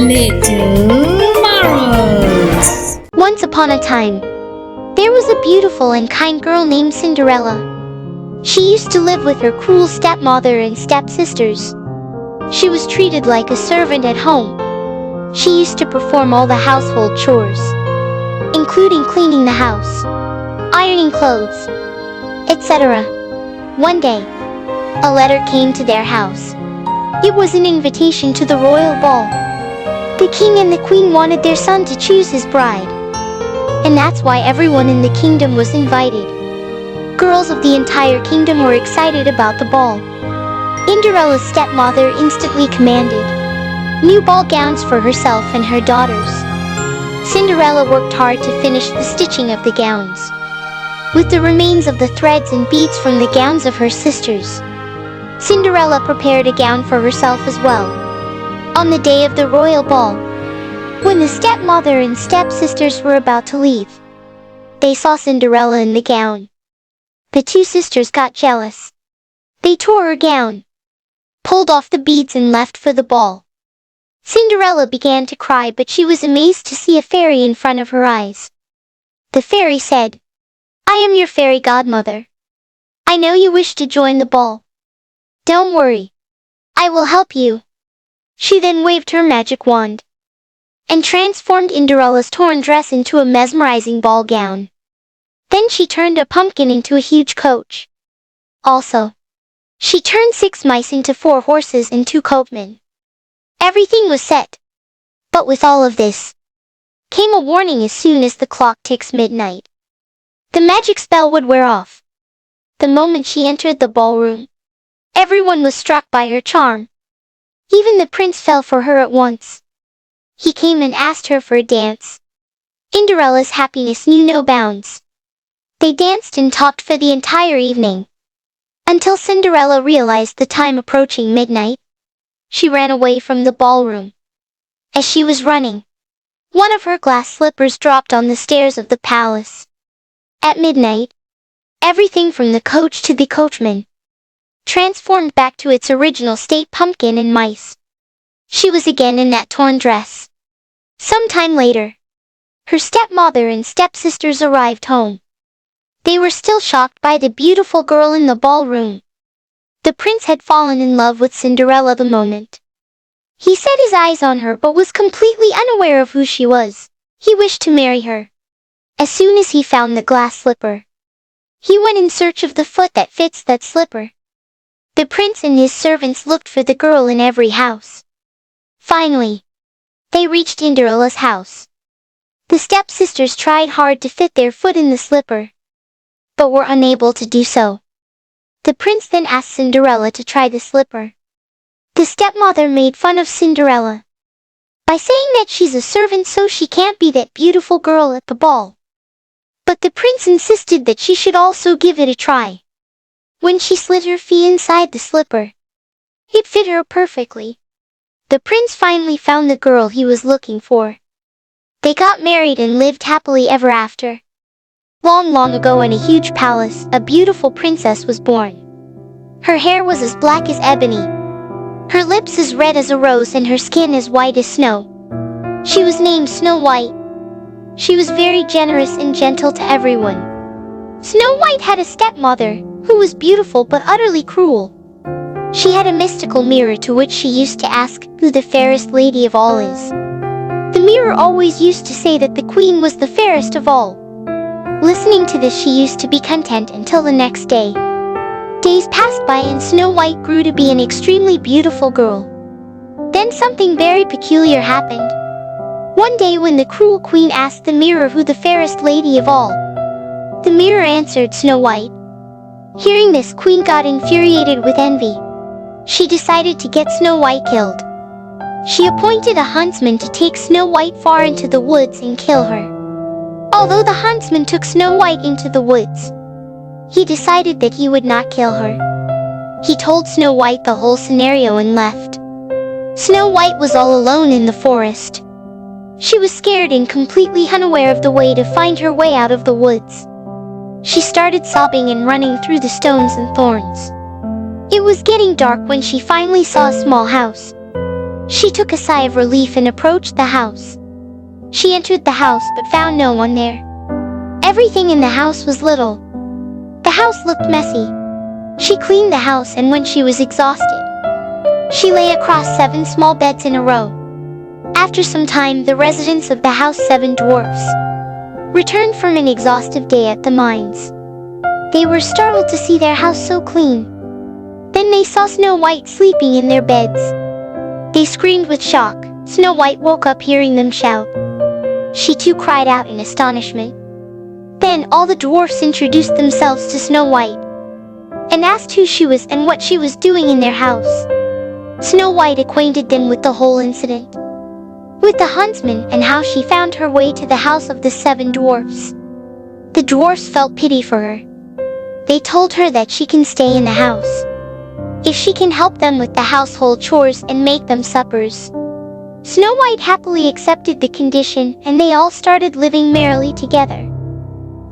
Little Marvels. Once upon a time, there was a beautiful and kind girl named Cinderella. She used to live with her cruel stepmother and stepsisters. She was treated like a servant at home. She used to perform all the household chores, including cleaning the house, ironing clothes, etc. One day, a letter came to their house. It was an invitation to the royal ball. The king and the queen wanted their son to choose his bride, and that's why everyone in the kingdom was invited. Girls of the entire kingdom were excited about the ball. Cinderella's stepmother instantly commanded new ball gowns for herself and her daughters. Cinderella worked hard to finish the stitching of the gowns, with the remains of the threads and beads from the gowns of her sisters. Cinderella prepared a gown for herself as well. On the day of the royal ball, when the stepmother and stepsisters were about to leave, they saw Cinderella in the gown. The two sisters got jealous. They tore her gown, pulled off the beads and left for the ball. Cinderella began to cry, but she was amazed to see a fairy in front of her eyes. The fairy said, "I am your fairy godmother. I know you wish to join the ball. Don't worry, I will help you." She then waved her magic wand and transformed Cinderella's torn dress into a mesmerizing ball gown. Then she turned a pumpkin into a huge coach. Also, she turned 6 mice into 4 horses and 2 coachmen. Everything was set. But with all of this, came a warning: as soon as the clock ticks midnight, the magic spell would wear off. The moment she entered the ballroom, everyone was struck by her charm. Even the prince fell for her at once. He came and asked her for a dance. Cinderella's happiness knew no bounds. They danced and talked for the entire evening, until Cinderella realized the time approaching midnight. She ran away from the ballroom. As she was running, one of her glass slippers dropped on the stairs of the palace. At midnight, everything from the coach to the coachman transformed back to its original state: pumpkin and mice. She was again in that torn dress. Some time later, her stepmother and stepsisters arrived home. They were still shocked by the beautiful girl in the ballroom. The prince had fallen in love with Cinderella the moment he set his eyes on her, but was completely unaware of who she was. He wished to marry her. As soon as he found the glass slipper, he went in search of the foot that fits that slipper. The prince and his servants looked for the girl in every house. Finally, they reached Cinderella's house. The stepsisters tried hard to fit their foot in the slipper, but were unable to do so. The prince then asked Cinderella to try the slipper. The stepmother made fun of Cinderella by saying that she's a servant, so she can't be that beautiful girl at the ball. But the prince insisted that she should also give it a try. When she slid her feet inside the slipper, it fit her perfectly. The prince finally found the girl he was looking for. They got married and lived happily ever after. Long, long ago, in a huge palace, a beautiful princess was born. Her hair was as black as ebony, her lips as red as a rose, and her skin as white as snow. She was named Snow White. She was very generous and gentle to everyone. Snow White had a stepmother who was beautiful but utterly cruel. She had a mystical mirror to which she used to ask who the fairest lady of all is. The mirror always used to say that the queen was the fairest of all. Listening to this, she used to be content until the next day. Days passed by and Snow White grew to be an extremely beautiful girl. Then something very peculiar happened. One day, when the cruel queen asked the mirror who the fairest lady of all, the mirror answered Snow White. Hearing this, Queen got infuriated with envy. She decided to get Snow White killed. She appointed a huntsman to take Snow White far into the woods and kill her. Although the huntsman took Snow White into the woods, he decided that he would not kill her. He told Snow White the whole scenario and left. Snow White was all alone in the forest. She was scared and completely unaware of the way to find her way out of the woods. She started sobbing and running through the stones and thorns. It was getting dark when she finally saw a small house. She took a sigh of relief and approached the house. She entered the house but found no one there. Everything in the house was little. The house looked messy. She cleaned the house, and when she was exhausted, she lay across 7 small beds in a row. After some time, the residents of the house Seven Dwarfs returned from an exhaustive day at the mines. They were startled to see their house so clean. Then they saw Snow White sleeping in their beds. They screamed with shock. Snow White woke up hearing them shout. She too cried out in astonishment. Then all the dwarfs introduced themselves to Snow White and asked who she was and what she was doing in their house. Snow White acquainted them with the whole incident, with the huntsman and how she found her way to the house of the 7 dwarfs. The dwarfs felt pity for her. They told her that she can stay in the house if she can help them with the household chores and make them suppers. Snow White happily accepted the condition, and they all started living merrily together.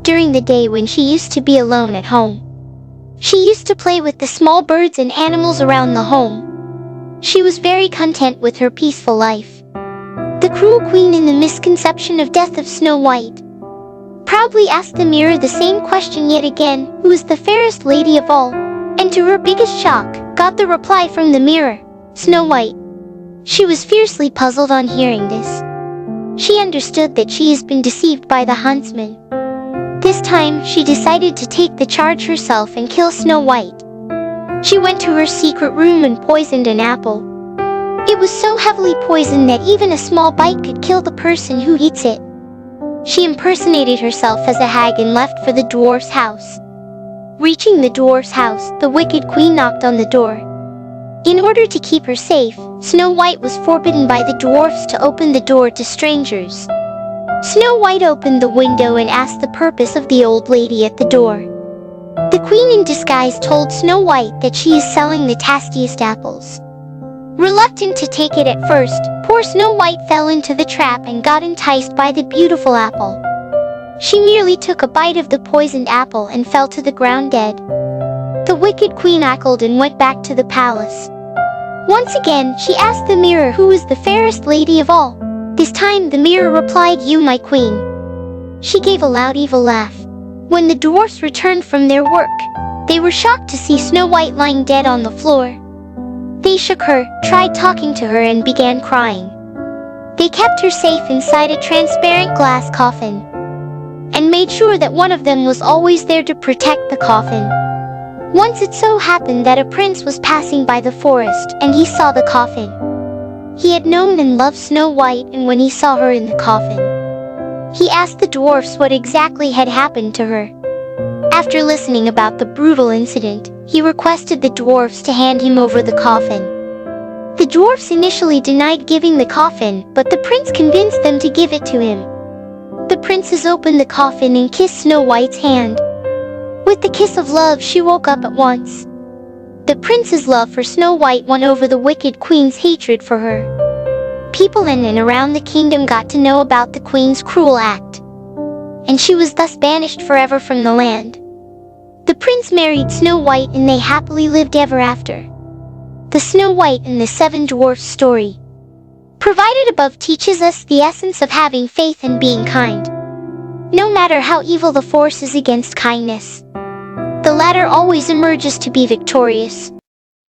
During the day when she used to be alone at home, she used to play with the small birds and animals around the home. She was very content with her peaceful life. The cruel queen, in the misconception of death of Snow White, proudly asked the mirror the same question yet again: who is the fairest lady of all? And to her biggest shock, got the reply from the mirror: Snow White. She was fiercely puzzled on hearing this. She understood that she has been deceived by the huntsman. This time, she decided to take the charge herself and kill Snow White. She went to her secret room and poisoned an apple. It was so heavily poisoned that even a small bite could kill the person who eats it. She impersonated herself as a hag and left for the dwarf's house. Reaching the dwarf's house, the wicked queen knocked on the door. In order to keep her safe, Snow White was forbidden by the dwarfs to open the door to strangers. Snow White opened the window and asked the purpose of the old lady at the door. The queen in disguise told Snow White that she is selling the tastiest apples. Reluctant to take it at first, poor Snow White fell into the trap and got enticed by the beautiful apple. She merely took a bite of the poisoned apple and fell to the ground dead. The wicked queen cackled and went back to the palace. Once again, she asked the mirror who was the fairest lady of all. This time the mirror replied, "You, my queen." She gave a loud evil laugh. When the dwarfs returned from their work, they were shocked to see Snow White lying dead on the floor. They shook her, tried talking to her, and began crying. They kept her safe inside a transparent glass coffin and made sure that one of them was always there to protect the coffin. Once it so happened that a prince was passing by the forest, and he saw the coffin. He had known and loved Snow White, and when he saw her in the coffin, he asked the dwarfs what exactly had happened to her. After listening about the brutal incident, he requested the dwarfs to hand him over the coffin. The dwarfs initially denied giving the coffin, but the prince convinced them to give it to him. The princess opened the coffin and kissed Snow White's hand. With the kiss of love, she woke up at once. The prince's love for Snow White won over the wicked queen's hatred for her. People in and around the kingdom got to know about the queen's cruel act, and she was thus banished forever from the land. The prince married Snow White, and they happily lived ever after. The Snow White and the 7 Dwarfs story, provided above, teaches us the essence of having faith and being kind. No matter how evil the force is against kindness, the latter always emerges to be victorious.